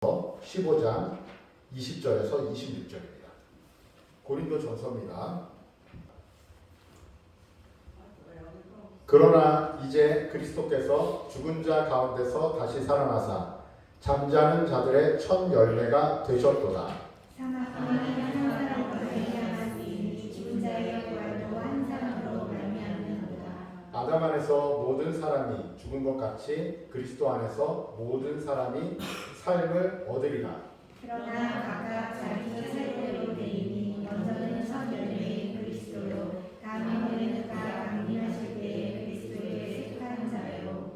15장 20절에서 26절입니다. 고린도전서입니다. 그러나 이제 그리스도께서 죽은 자 가운데서 다시 살아나사 잠자는 자들의 첫 열매가 되셨도다. 아담 안에서 모든 사람이 죽은 것 같이 그리스도 안에서 모든 사람이 삶을 얻으리라. 그러나 각각 자기 삶대로 되이니 먼저는 첫 열매인 그리스도요 다음에는 그가 강림하실 때에 그리스도에 속한 자요.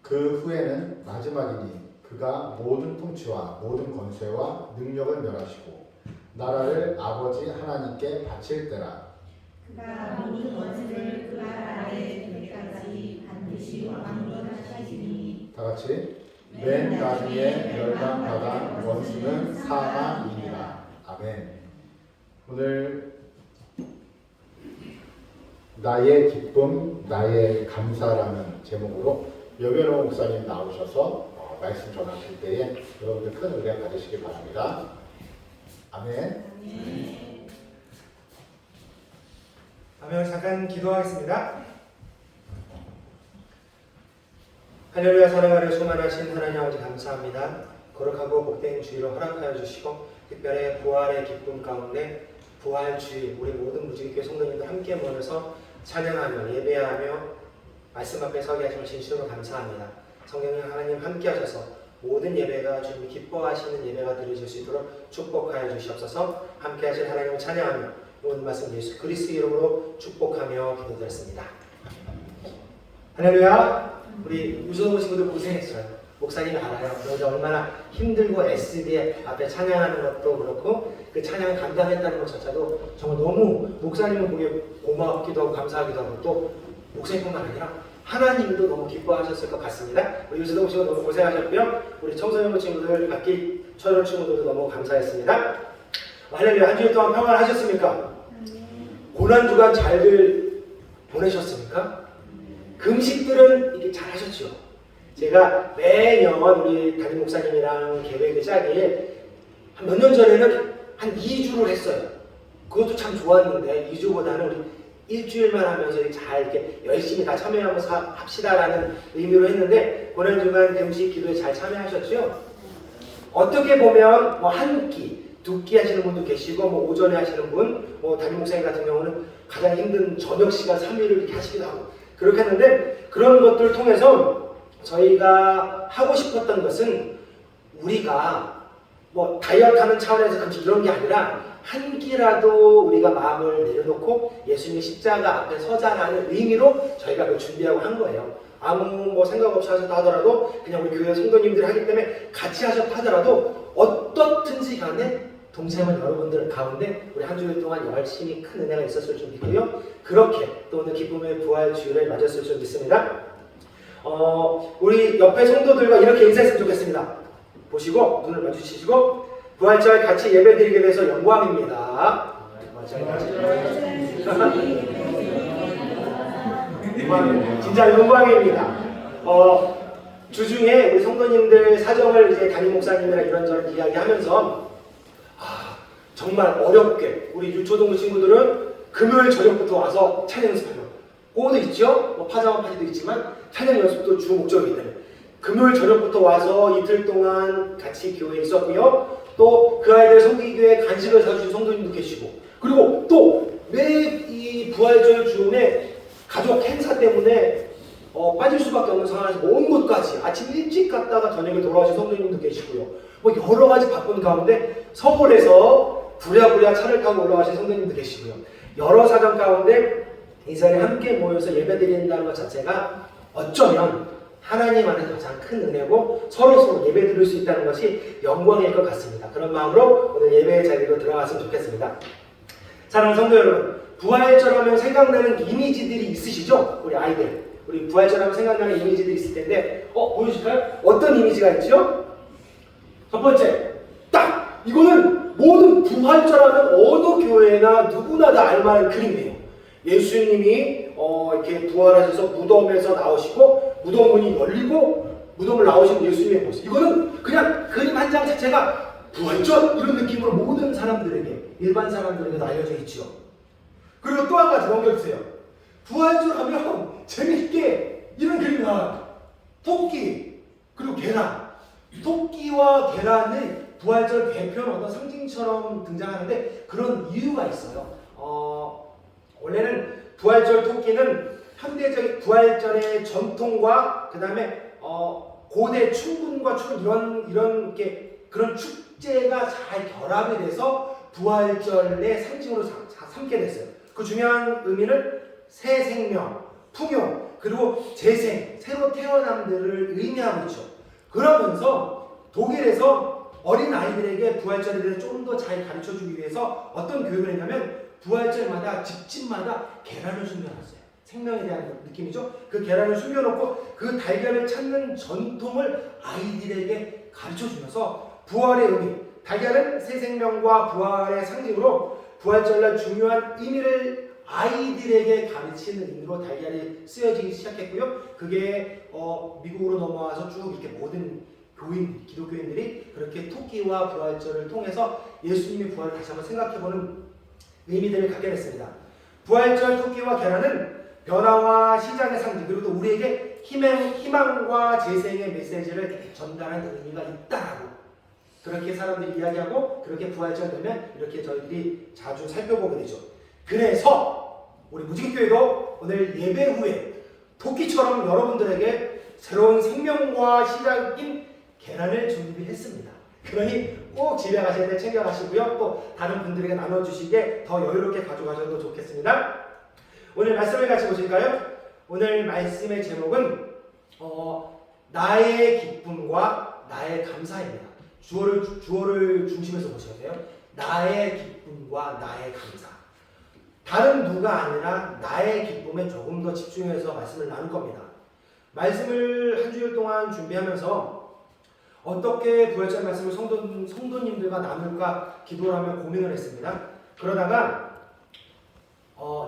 그 후에는 마지막이니 그가 모든 통치와 모든 권세와 능력을 멸하시고 나라를 아버지 하나님께 바칠 때라. 그가 모든 원수를 그 발 아래 둘 때까지 반드시 왕노하시리니. 다 같이 맨 나중에 멸망받아 원수는 사망이니라. 아멘. 오늘 나의 기쁨, 나의 감사라는 제목으로 여변호 목사님 나오셔서 말씀 전하실 때에 여러분들 큰 은혜 받으시길 바랍니다. 아멘. 아멘. 잠깐 기도하겠습니다. 할렐루야. 사랑하는 충만하신 하나님 아버지 감사합니다. 거룩하고 복된 주일을 허락하여 주시고 특별히 부활의 기쁨 가운데 부활 주일 우리 모든 무지교회 성도님들 함께 모여서 찬양하며 예배하며 말씀 앞에 서게 하시면 진심으로 감사합니다. 성령님 하나님 함께 하셔서 모든 예배가 주님 기뻐하시는 예배가 드려질 수 있도록 축복하여 주시옵소서. 함께 하실 하나님을 찬양하며 모든 말씀 예수 그리스도 이름으로 축복하며 기도드렸습니다. 할렐루야. 우리 유소동 친구들 고생했어요. 목사님이 알아요. 너희들 얼마나 힘들고 애쓰게 앞에 찬양하는 것도 그렇고 그 찬양을 감당했다는 것조차도 정말 너무 목사님을 보기에 고맙기도 하고 감사하기도 하고 또 목사님뿐만 아니라 하나님도 너무 기뻐하셨을 것 같습니다. 우리 유소동 친구들 너무 고생하셨고요. 우리 청소년 친구들, 악기 철원 친구들도 너무 감사했습니다. 할렐루야. 한 주일 동안 평안하셨습니까? 고난주간 잘들 보내셨습니까? 금식들은 이렇게 잘 하셨죠? 제가 매년 우리 담임 목사님이랑 계획을 짜기에 한 몇 년 전에는 한 2주를 했어요. 그것도 참 좋았는데 2주보다는 우리 일주일만 하면서 잘 이렇게 열심히 다 참여하면서 합시다라는 의미로 했는데 고난주간 금식 기도에 잘 참여하셨죠? 어떻게 보면 뭐 한 끼, 두 끼 하시는 분도 계시고 뭐 오전에 하시는 분, 뭐 담임 목사님 같은 경우는 가장 힘든 저녁 시간 3일을 이렇게 하시기도 하고 그렇게 했는데 그런 것들을 통해서 저희가 하고 싶었던 것은 우리가 뭐 다이어트하는 차원에서 금식 이런 게 아니라 한 끼라도 우리가 마음을 내려놓고 예수님의 십자가 앞에 서자라는 의미로 저희가 그걸 준비하고 한 거예요. 아무 뭐 생각 없이 하셨다 하더라도 그냥 우리 교회 성도님들이 하기 때문에 같이 하셨다 하더라도 어떻든지 간에 동생은 여러분들 가운데 우리 한 주일 동안 열심히 큰 은혜가 있었을 줄 믿고요. 그렇게 또 오늘 기쁨의 부활 주일을 맞았을 줄 믿습니다. 우리 옆에 성도들과 이렇게 인사했으면 좋겠습니다. 보시고 눈을 마주치시고 부활절 같이 예배드리게 돼서 영광입니다. 진짜 영광입니다. 주중에 우리 성도님들 사정을 이제 담임 목사님이랑 이런저런 이야기하면서 정말 어렵게 우리 유초동 친구들은 금요일 저녁부터 와서 찬양 연습하죠. 그것도 있죠. 뭐 파자마 파티도 있지만 찬양 연습도 주 목적이기 때문에 금요일 저녁부터 와서 이틀 동안 같이 교회에 있었고요. 또 그 아이들 성기교회 간식을 사주신 성도님도 계시고 그리고 또 매 이 부활절 즈음에 가족 행사 때문에 빠질 수밖에 없는 상황에서 먼 곳까지 아침 일찍 갔다가 저녁에 돌아오신 성도님도 계시고요. 뭐 여러 가지 바쁜 가운데 서울에서 부랴부랴 차를 타고 올라가신 성도님도 계시고요. 여러 사정 가운데 이 자리에 함께 모여서 예배드린다는 것 자체가 어쩌면 하나님 안에서 가장 큰 은혜고 서로 예배 드릴 수 있다는 것이 영광일 것 같습니다. 그런 마음으로 오늘 예배의 자리로 들어갔으면 좋겠습니다. 사랑하는 성도 여러분, 부활절 하면 생각나는 이미지들이 있으시죠? 우리 아이들. 우리 부활절 하면 생각나는 이미지들이 있을 텐데 보여주실까요? 어떤 이미지가 있죠? 첫 번째, 딱! 이거는 모든 부활절 하면 어느 교회나 누구나 다 알만한 그림이에요. 예수님이 이렇게 부활하셔서 무덤에서 나오시고 무덤 문이 열리고 무덤을 나오신 예수님의 모습. 이거는 그냥 그림 한 장 자체가 부활절 이런 느낌으로 모든 사람들에게, 일반 사람들에게도 알려져 있죠. 그리고 또 한 가지 넘겨주세요. 부활절 하면 재밌게 이런 그림이 나와요. 토끼 그리고 계란. 토끼와 계란의 부활절 대표는 어떤 상징처럼 등장하는데 그런 이유가 있어요. 원래는 부활절 토끼는 현대적인 부활절의 전통과 그 다음에 고대 춘분과 이런 게 그런 축제가 잘 결합이 돼서 부활절의 상징으로 삼게 됐어요. 그 중요한 의미는 새 생명, 풍요, 그리고 재생, 새로 태어남들을 의미하고 있죠. 그러면서 독일에서 어린 아이들에게 부활절에 대해서 좀 더 잘 가르쳐주기 위해서 어떤 교육을 했냐면 부활절마다 집집마다 계란을 숨겨놨어요. 생명에 대한 느낌이죠. 그 계란을 숨겨놓고 그 달걀을 찾는 전통을 아이들에게 가르쳐주면서 부활의 의미, 달걀은 새 생명과 부활의 상징으로 부활절날 중요한 의미를 아이들에게 가르치는 의미로 달걀이 쓰여지기 시작했고요. 그게 미국으로 넘어와서 쭉 이렇게 모든 기독교인들이 그렇게 토끼와 부활절을 통해서 예수님의 부활을 다시 한번 생각해보는 의미들을 갖게 됐습니다. 부활절 토끼와 계란은 변화와 시작의 상징, 그리고 또 우리에게 희망과 재생의 메시지를 전달하는 의미가 있다라고 그렇게 사람들이 이야기하고 그렇게 부활절 되면 이렇게 저희들이 자주 살펴보게 되죠. 그래서 우리 무지개교회도 오늘 예배 후에 토끼처럼 여러분들에게 새로운 생명과 시작인 계란을 준비했습니다. 그러니 꼭 집에 가실 때 챙겨가시고요. 또 다른 분들에게 나눠주시게 더 여유롭게 가져가셔도 좋겠습니다. 오늘 말씀을 같이 보실까요? 오늘 말씀의 제목은 나의 기쁨과 나의 감사입니다. 주어를 중심에서 보셔야 돼요. 나의 기쁨과 나의 감사. 다른 누가 아니라 나의 기쁨에 조금 더 집중해서 말씀을 나눌 겁니다. 말씀을 한 주일 동안 준비하면서 어떻게 부활절 말씀을 성도님들과 나눌까 기도를 하며 고민을 했습니다. 그러다가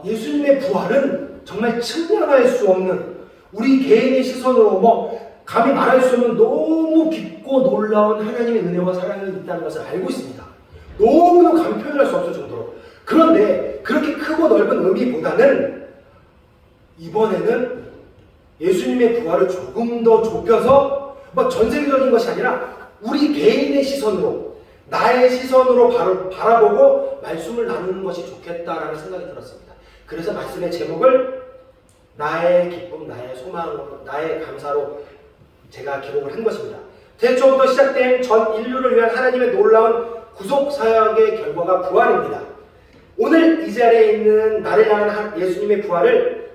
예수님의 부활은 정말 측량할 수 없는 우리 개인의 시선으로 감히 말할 수 없는 너무 깊고 놀라운 하나님의 은혜와 사랑이 있다는 것을 알고 있습니다. 너무나 감히 표현할 수 없을 정도로. 그런데 그렇게 크고 넓은 의미보다는 이번에는 예수님의 부활을 조금 더 좁혀서 전세계적인 것이 아니라 우리 개인의 시선으로 나의 시선으로 바라보고 말씀을 나누는 것이 좋겠다라는 생각이 들었습니다. 그래서 말씀의 제목을 나의 기쁨, 나의 소망, 나의 감사로 제가 기록을 한 것입니다. 태초부터 시작된 전 인류를 위한 하나님의 놀라운 구속 사역의 결과가 부활입니다. 오늘 이 자리에 있는 나를 향한 예수님의 부활을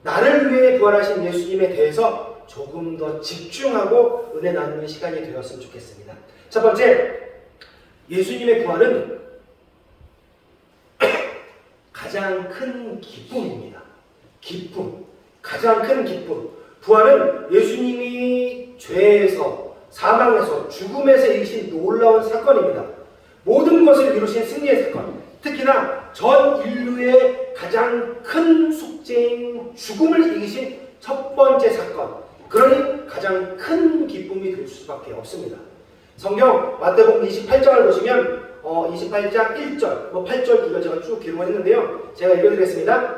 나를 위해 부활하신 예수님에 대해서 조금 더 집중하고 은혜 나누는 시간이 되었으면 좋겠습니다. 첫 번째, 예수님의 부활은 가장 큰 기쁨입니다. 기쁨, 가장 큰 기쁨. 부활은 예수님이 죄에서, 사망에서, 죽음에서 이기신 놀라운 사건입니다. 모든 것을 이루신 승리의 사건, 특히나 전 인류의 가장 큰 숙제인 죽음을 이기신 첫 번째 사건, 그러니 가장 큰 기쁨이 될 수밖에 없습니다. 성경 마태복음 28장을 보시면 28장 1절, 8절, 9절 제가 쭉 기록을 했는데요. 제가 읽어드리겠습니다.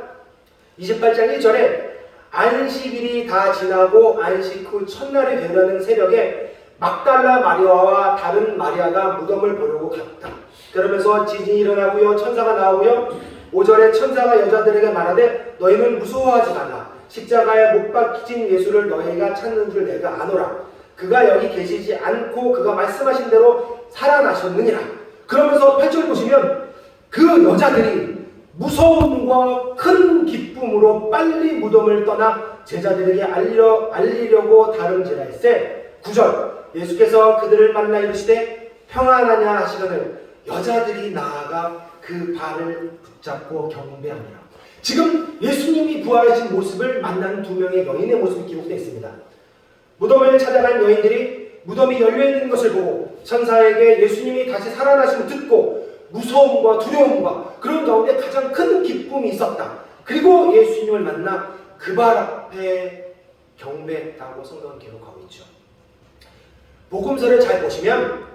28장 1절에 안식일이 다 지나고 안식 후 첫날이 되려는 새벽에 막달라 마리아와 다른 마리아가 무덤을 보려고 갔다. 그러면서 지진이 일어나고요, 천사가 나오고요. 5절에 천사가 여자들에게 말하되 너희는 무서워하지 말라. 십자가에 못 박힌 예수를 너희가 찾는 줄 내가 아노라. 그가 여기 계시지 않고 그가 말씀하신 대로 살아나셨느니라. 그러면서 8절 보시면 그 여자들이 무서움과 큰 기쁨으로 빨리 무덤을 떠나 제자들에게 알리려고 다름질할세. 9절 예수께서 그들을 만나 이르시되 평안하냐 하시거늘 여자들이 나아가 그 발을 붙잡고 경배하니라. 지금 예수님이 부활하신 모습을 만난 두 명의 여인의 모습이 기록되어 있습니다. 무덤을 찾아간 여인들이 무덤이 열려있는 것을 보고 천사에게 예수님이 다시 살아나심을 듣고 무서움과 두려움과 그런 가운데 가장 큰 기쁨이 있었다. 그리고 예수님을 만나 그 발 앞에 경배했다고 성경은 기록하고 있죠. 복음서를 잘 보시면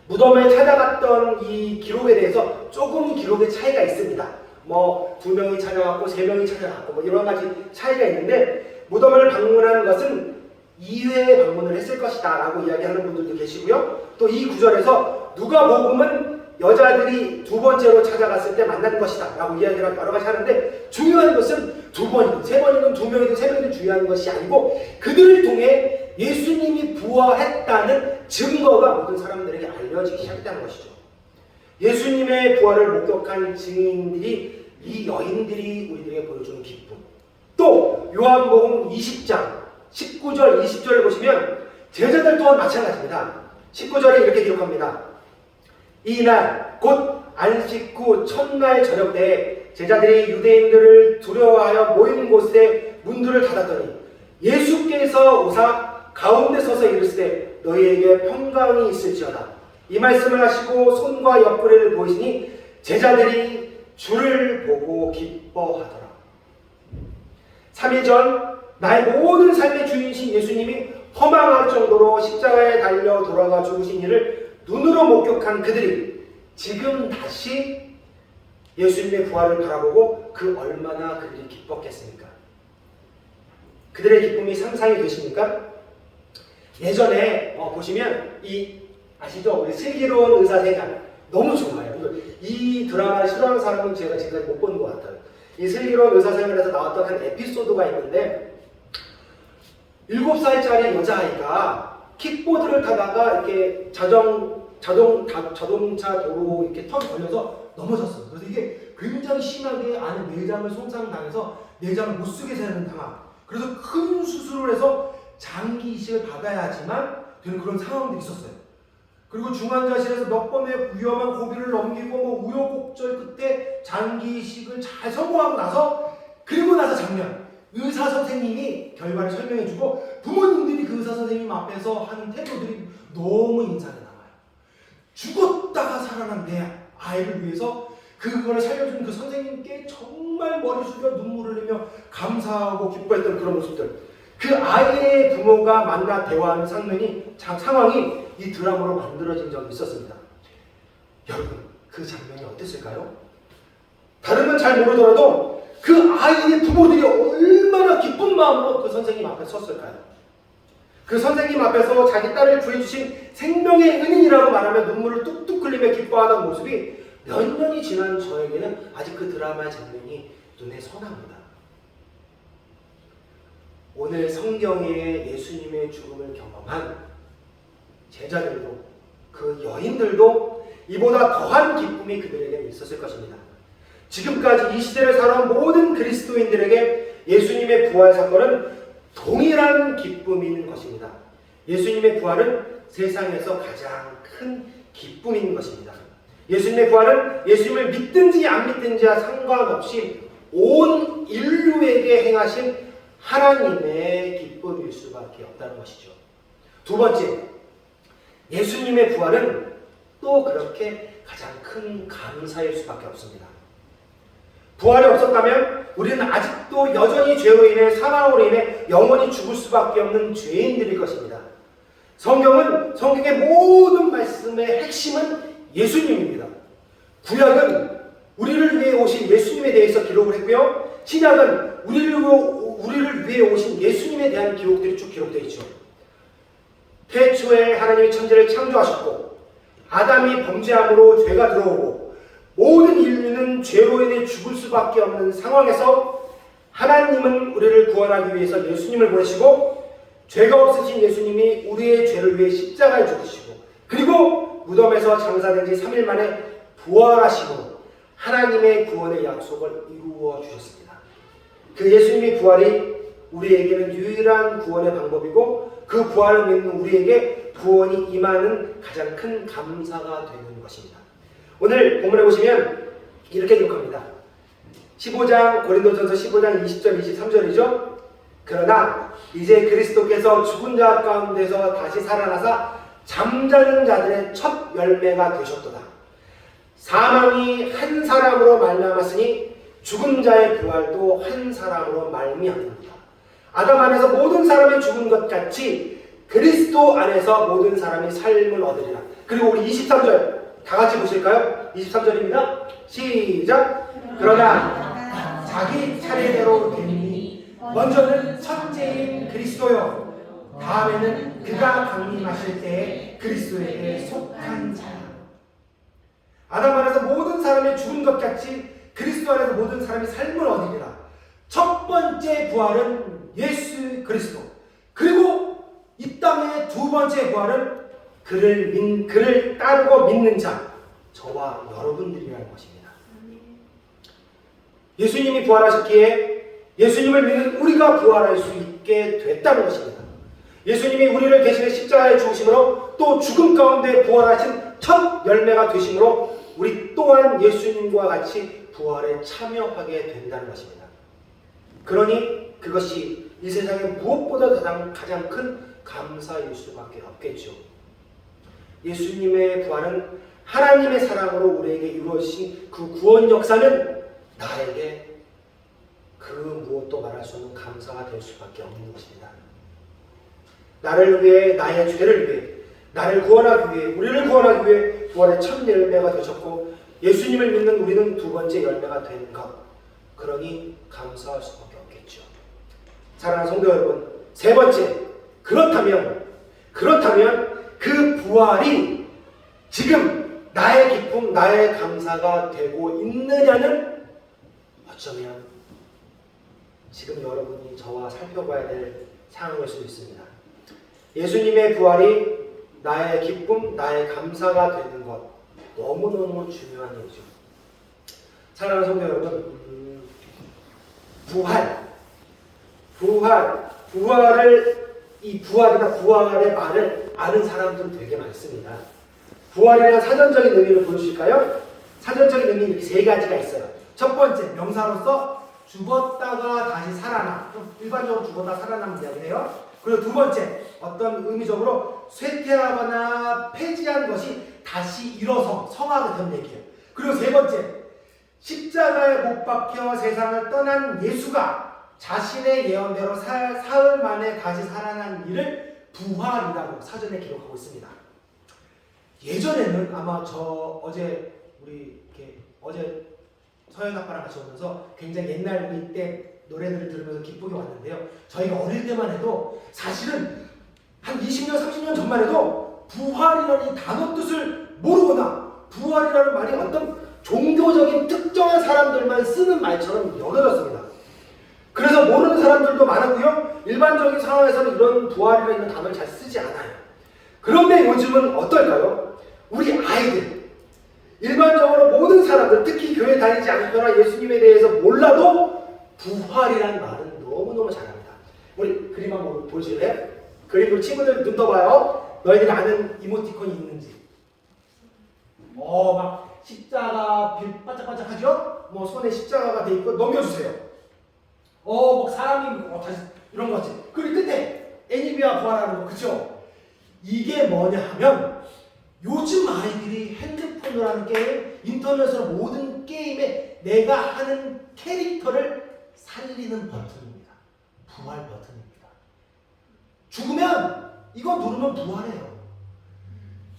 무덤을 찾아갔던 이 기록에 대해서 조금 기록의 차이가 있습니다. 뭐 2명이 찾아갔고 3명이 찾아갔고 뭐 여러 가지 차이가 있는데 무덤을 방문한 것은 2회 방문을 했을 것이다 라고 이야기하는 분들도 계시고요. 또 이 구절에서 누가복음은 여자들이 2번째로 찾아갔을 때 만난 것이다 라고 이야기를 여러 가지 하는데, 중요한 것은 2번이든 3번이든 2명이든 3명이든 중요한 것이 아니고 그들을 통해 예수님이 부활했다는 증거가 모든 사람들에게 알려지기 시작했다는 것이죠. 예수님의 부활을 목격한 증인들이, 이 여인들이 우리들에게 보여주는 기쁨. 또 요한복음 20장 19절 20절을 보시면 제자들 또한 마찬가지입니다. 19절에 이렇게 기록합니다. 이날 곧 안식 후 첫날 저녁 때에 제자들이 유대인들을 두려워하여 모인 곳에 문들을 닫았더니 예수께서 오사 가운데 서서 이르시되 너희에게 평강이 있을지어다. 이 말씀을 하시고 손과 옆구리를 보이시니 제자들이 주를 보고 기뻐하더라. 3일 전 나의 모든 삶의 주인이신 예수님이 허망할 정도로 십자가에 달려 돌아가 죽으신 일을 눈으로 목격한 그들이 지금 다시 예수님의 부활을 바라보고 그 얼마나 그들이 기뻤겠습니까? 그들의 기쁨이 상상이 되십니까? 예전에 보시면 아시죠? 우리 슬기로운 의사생활 너무 좋아요. 이 드라마를 싫어하는 사람은 제가 지금까지 못 본 것 같아요. 이 슬기로운 의사생활에서 나왔던 한 에피소드가 있는데 7살짜리 여자아이가 킥보드를 타다가 이렇게 자동차 도로 이렇게 턱 걸려서 넘어졌어요. 그래서 이게 굉장히 심하게 안에 내장을 손상당해서 내장을 못 쓰게 되는 상황. 그래서 큰 수술을 해서 장기 이식을 받아야지만 되는 그런 상황들이 있었어요. 그리고 중환자실에서 몇 번의 위험한 고비를 넘기고 뭐 우여곡절 끝에 장기 이식을 잘 성공하고 나서, 그리고 나서 장면, 의사 선생님이 결과를 설명해주고 부모님들이 그 의사 선생님 앞에서 하는 태도들이 너무 인상에 남아요. 죽었다가 살아난 내 아이를 위해서 그거를 살려주는 그 선생님께 정말 머리 숙여 눈물을 흘리며 감사하고 기뻐했던 그런 모습들, 그 아이의 부모가 만나 대화하는 상황이 이 드라마로 만들어진 적이 있었습니다. 여러분, 그 장면이 어땠을까요? 다른 건 잘 모르더라도 그 아이의 부모들이 얼마나 기쁜 마음으로 그 선생님 앞에 섰을까요? 그 선생님 앞에서 자기 딸을 구해주신 생명의 은인이라고 말하며 눈물을 뚝뚝 흘리며 기뻐하는 모습이 몇 년이 지난 저에게는 아직 그 드라마의 장면이 눈에 선합니다. 오늘 성경에 예수님의 죽음을 경험한 제자들도, 그 여인들도 이보다 더한 기쁨이 그들에게 있었을 것입니다. 지금까지 이 시대를 살아온 모든 그리스도인들에게 예수님의 부활 사건은 동일한 기쁨인 것입니다. 예수님의 부활은 세상에서 가장 큰 기쁨인 것입니다. 예수님의 부활은 예수님을 믿든지 안 믿든지와 상관없이 온 인류에게 행하신 하나님의 기쁨일 수밖에 없다는 것이죠. 두 번째, 예수님의 부활은 또 그렇게 가장 큰 감사일 수밖에 없습니다. 부활이 없었다면 우리는 아직도 여전히 죄로 인해, 사망으로 인해 영원히 죽을 수밖에 없는 죄인들일 것입니다. 성경의 모든 말씀의 핵심은 예수님입니다. 구약은 우리를 위해 오신 예수님에 대해서 기록을 했고요. 신약은 우리를 위해 오신 예수님에 대한 기록들이 쭉 기록되어 있죠. 태초에 하나님이 천지를 창조하셨고 아담이 범죄함으로 죄가 들어오고 모든 인류는 죄로 인해 죽을 수밖에 없는 상황에서 하나님은 우리를 구원하기 위해서 예수님을 보내시고 죄가 없으신 예수님이 우리의 죄를 위해 십자가에 죽으시고 그리고 무덤에서 장사된 지 3일 만에 부활하시고 하나님의 구원의 약속을 이루어 주셨습니다. 그 예수님의 부활이 우리에게는 유일한 구원의 방법이고 그 부활을 믿는 우리에게 구원이 임하는 가장 큰 감사가 되는 것입니다. 오늘 본문에 보시면 이렇게 기록합니다. 15장 고린도전서 15장 20절 23절이죠. 그러나 이제 그리스도께서 죽은 자 가운데서 다시 살아나사 잠자는 자들의 첫 열매가 되셨도다. 사망이 한 사람으로 말미암았으니 죽은 자의 부활도 한 사람으로 말미암습니다. 아담 안에서 모든 사람이 죽은 것 같이 그리스도 안에서 모든 사람이 삶을 얻으리라. 그리고 우리 23절 다 같이 보실까요? 23절입니다. 시작. 그러나 자기 차례대로 되니 먼저는 첫째인 그리스도요, 다음에는 그가 강림하실 때에 그리스도에게 속한 자라. 아담 안에서 모든 사람이 죽은 것 같이 그리스도 안에서 모든 사람이 삶을 얻으리라. 첫 번째 부활은 예수 그리스도. 그리고 이 땅의 두 번째 부활은 그를 따르고 믿는 자, 저와 여러분들이라는 것입니다. 예수님이 부활하셨기에 예수님을 믿는 우리가 부활할 수 있게 됐다는 것입니다. 예수님이 우리를 대신해 십자가에 죽으심으로 또 죽음 가운데 부활하신 첫 열매가 되심으로 우리 또한 예수님과 같이 부활에 참여하게 된다는 것입니다. 그러니 그것이 이 세상에 무엇보다 가장 큰 감사일 수밖에 없겠죠. 예수님의 부활은 하나님의 사랑으로 우리에게 이루어진 그 구원 역사는 나에게 그 무엇도 말할 수 없는 감사가 될 수밖에 없는 것입니다. 나를 위해, 나의 죄를 위해, 나를 구원하기 위해, 우리를 구원하기 위해 부활의 첫 열매가 되셨고 예수님을 믿는 우리는 두 번째 열매가 된 것. 그러니 감사할 수밖에 없겠죠. 사랑하는 성도 여러분, 세 번째, 그렇다면 그 부활이 지금 나의 기쁨, 나의 감사가 되고 있느냐는 어쩌면 지금 여러분이 저와 살펴봐야 될 상황일 수도 있습니다. 예수님의 부활이 나의 기쁨, 나의 감사가 되는 것, 너무너무 중요한 일이죠. 사랑하는 성도 여러분, 부활의 말을 아는 사람들은 되게 많습니다. 부활이라는 사전적인 의미를 보여주실까요? 사전적인 의미 이렇게 세 가지가 있어요. 첫 번째, 명사로서 죽었다가 다시 살아나. 일반적으로 죽었다가 살아나는 이야기예요. 그리고 두 번째, 어떤 의미적으로 쇠퇴하거나 폐지한 것이 다시 일어서 성화가 된 얘기예요. 그리고 세 번째, 십자가에 못 박혀 세상을 떠난 예수가 자신의 예언대로 사흘 만에 다시 살아난 일을 부활이라고 사전에 기록하고 있습니다. 예전에는 아마 어제 서현 아빠랑 같이 오면서 굉장히 옛날 이때 노래들을 들으면서 기쁘게 왔는데요. 저희가 어릴 때만 해도 사실은 한 20년, 30년 전만 해도 부활이라는 단어 뜻을 모르거나 부활이라는 말이 어떤 종교적인 특정한 사람들만 쓰는 말처럼 여겨졌습니다. 그래서 모르는 사람들도 많았고요. 일반적인 상황에서는 이런 부활이라는 단어를 잘 쓰지 않아요. 그런데 요즘은 어떨까요? 우리 아이들, 일반적으로 모든 사람들, 특히 교회 다니지 않거나 예수님에 대해서 몰라도 부활이라는 말은 너무너무 잘합니다. 우리 그림 한번 보실래요? 그림으로 친구들 눈 떠봐요. 너희들이 아는 이모티콘이 있는지. 막 십자가 빛 반짝반짝하죠? 뭐 손에 십자가가 돼 있고 넘겨주세요. 막 사람이 다시 이런 거 같지. 그리고 끝에 애니비아 부활하는 거, 그쵸? 이게 뭐냐 하면 요즘 아이들이 핸드폰으로 하는 게임, 인터넷으로 모든 게임에 내가 하는 캐릭터를 살리는 버튼입니다. 부활 버튼입니다. 죽으면 이거 누르면 부활해요.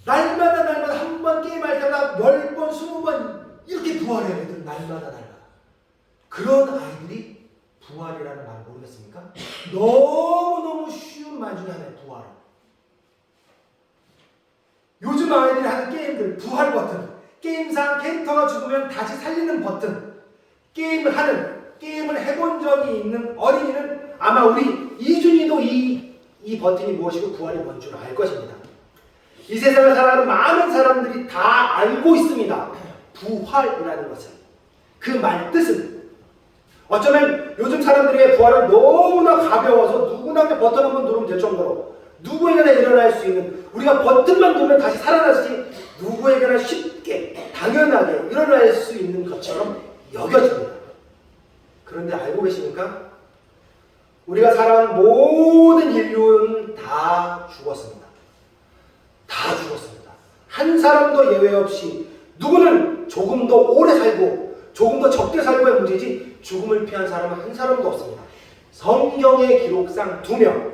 날마다 한 번 게임할 때마다 10번, 20번 이렇게 부활해요. 애들은 날마다. 그런 아이들이 부활이라는 말 모르겠습니까? 너무너무 쉬운 말 중에 하나예요. 부활. 요즘 아이들이 하는 게임들, 부활 버튼, 게임상 캐릭터가 죽으면 다시 살리는 버튼, 게임을 해본 적이 있는 어린이는 아마 우리 이준이도 이 버튼이 무엇이고 부활이 뭔 줄 알 것입니다. 이 세상을 살아가는 많은 사람들이 다 알고 있습니다. 부활이라는 것은. 그 말 뜻은 어쩌면 요즘 사람들의 부활은 너무나 가벼워서 누구나 버튼 한번 누르면 될 정도로 누구에게나 일어날 수 있는, 우리가 버튼만 누르면 다시 살아나지 누구에게나 쉽게 당연하게 일어날 수 있는 것처럼 여겨집니다. 그런데 알고 계십니까? 우리가 살아온 모든 인류는 다 죽었습니다. 다 죽었습니다. 한 사람도 예외 없이 누구는 조금 더 오래 살고 조금 더 적게 살고의 문제지 죽음을 피한 사람은 한 사람도 없습니다. 성경의 기록상 2명,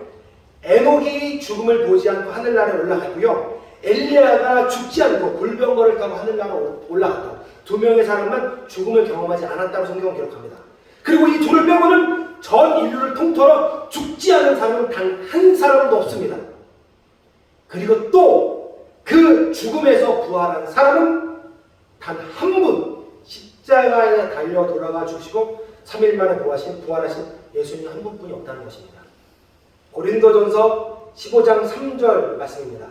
에녹이 죽음을 보지 않고 하늘나라에 올라갔고요. 엘리야가 죽지 않고 불병거를 타고 하늘나라로 올라갔다. 두 명의 사람만 죽음을 경험하지 않았다고 성경은 기록합니다. 그리고 이 돌병거는 전 인류를 통틀어 죽지 않은 사람은 단 한 사람도 없습니다. 그리고 또 그 죽음에서 부활한 사람은 단 한 분, 십자가에 달려 돌아가 죽으시고 3일 만에 부활하신 예수님 한 분뿐이 없다는 것입니다. 고린도전서 15장 3절 말씀입니다.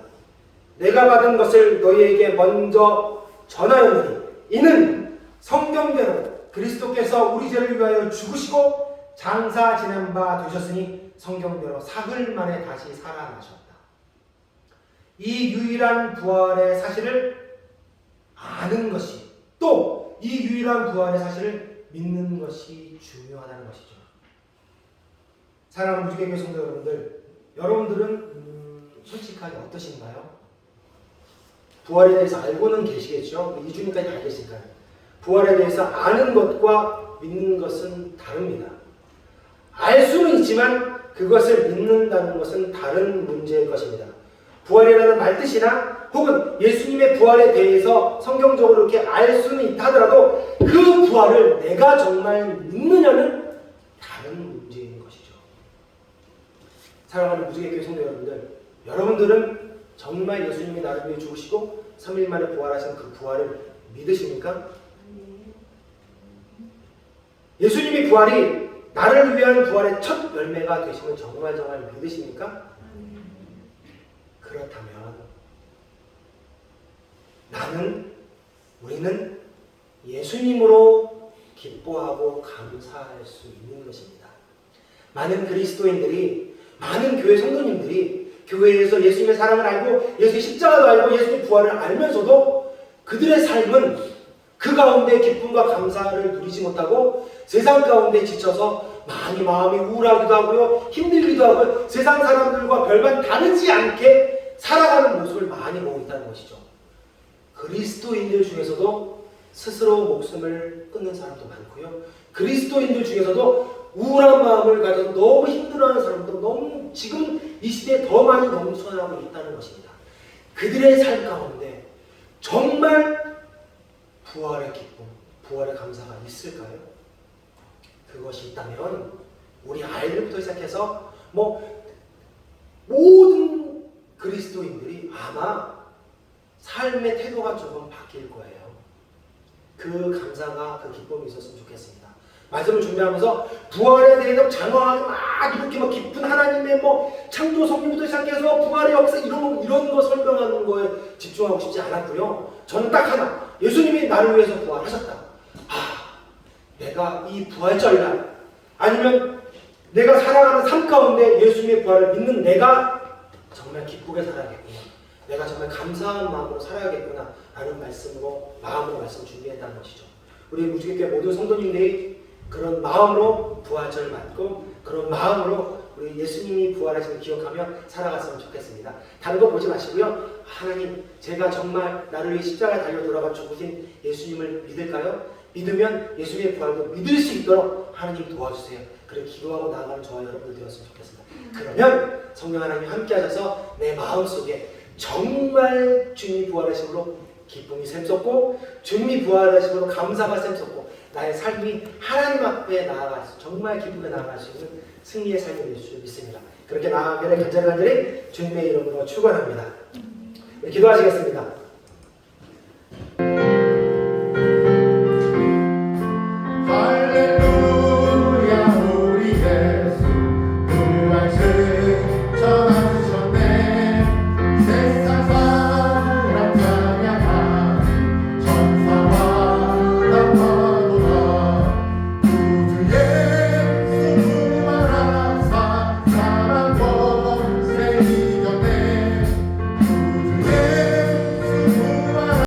내가 받은 것을 너희에게 먼저 전하였느니 이는 성경대로 그리스도께서 우리 죄를 위하여 죽으시고 장사 지낸 바 되셨으니 성경대로 사흘 만에 다시 살아나셨다. 이 유일한 부활의 사실을 아는 것이, 또 이 유일한 부활의 사실을 믿는 것이 중요하다는 것이죠. 사랑하는 무지개교회 성도 여러분들, 여러분들은 솔직하게 어떠신가요? 부활에 대해서 알고는 계시겠죠? 2주님까지 다 계실까요? 부활에 대해서 아는 것과 믿는 것은 다릅니다. 알 수는 있지만 그것을 믿는다는 것은 다른 문제일 것입니다. 부활이라는 말뜻이나 혹은 예수님의 부활에 대해서 성경적으로 이렇게 알 수는 있다 하더라도 그 부활을 내가 정말 믿느냐는 다른 문제인 것이죠. 사랑하는 무지개교회 성도 여러분들, 여러분들은 정말 예수님이 나를 위해 죽으시고 3일 만에 부활하신 그 부활을 믿으십니까? 예수님이 부활이 나를 위한 부활의 첫 열매가 되시면 정말 믿으십니까? 그렇다면 우리는 예수님으로 기뻐하고 감사할 수 있는 것입니다. 많은 그리스도인들이, 많은 교회 성도님들이 교회에서 예수님의 사랑을 알고 예수의 십자가도 알고 예수님의 부활을 알면서도 그들의 삶은 그 가운데 기쁨과 감사를 누리지 못하고 세상 가운데 지쳐서 많이 마음이 우울하기도 하고요, 힘들기도 하고 세상 사람들과 별반 다르지 않게 살아가는 모습을 많이 보고 있다는 것이죠. 그리스도인들 중에서도 스스로 목숨을 끊는 사람도 많고요, 그리스도인들 중에서도 우울한 마음을 가져서 너무 힘들어하는 사람도 너무 지금 이 시대에 더 많이 넘쳐나고 있다는 것입니다. 그들의 삶 가운데 정말 부활의 기쁨, 부활의 감사가 있을까요? 그것이 있다면 우리 아이들부터 시작해서 모든 그리스도인들이 아마 삶의 태도가 조금 바뀔 거예요. 그 감사가, 그 기쁨이 있었으면 좋겠습니다. 말씀을 준비하면서 부활에 대해서 장황하게 막 이렇게 깊은 하나님의 창조 성리부터 시작해서 부활의 역사 이런 거 설명하는 거에 집중하고 싶지 않았고요. 저는 딱 하나, 예수님이 나를 위해서 부활하셨다. 내가 이 부활절날 아니면 내가 살아가는 삶 가운데 예수님의 부활을 믿는 내가 정말 기쁘게 살아야겠구나, 내가 정말 감사한 마음으로 살아야겠구나 라는 마음으로 말씀 준비했다는 것이죠. 우리 무지개교회 모든 성도님들이 그런 마음으로 부활절을 맞고 그런 마음으로 우리 예수님이 부활하심을 기억하며 살아갔으면 좋겠습니다. 다른 거 보지 마시고요, 하나님, 제가 정말 나를 위해 십자가에 달려 돌아가 죽으신 예수님을 믿을까요? 믿으면 예수님의 부활도 믿을 수 있도록 하나님 도와주세요. 그렇게 기도하고 나아가는 저와 여러분들 되었으면 좋겠습니다. 그러면 성령 하나님 함께 하셔서 내 마음속에 정말 주님이 부활하심으로 기쁨이 샘솟고 주님이 부활하심으로 감사가 샘솟고 나의 삶이 하나님 앞에 나아갈 수, 정말 기쁘게 나아갈 수 있는 승리의 삶이 될 줄 믿습니다. 그렇게 나아가기를 간절히 주님의 이름으로 축원합니다. 기도하시겠습니다.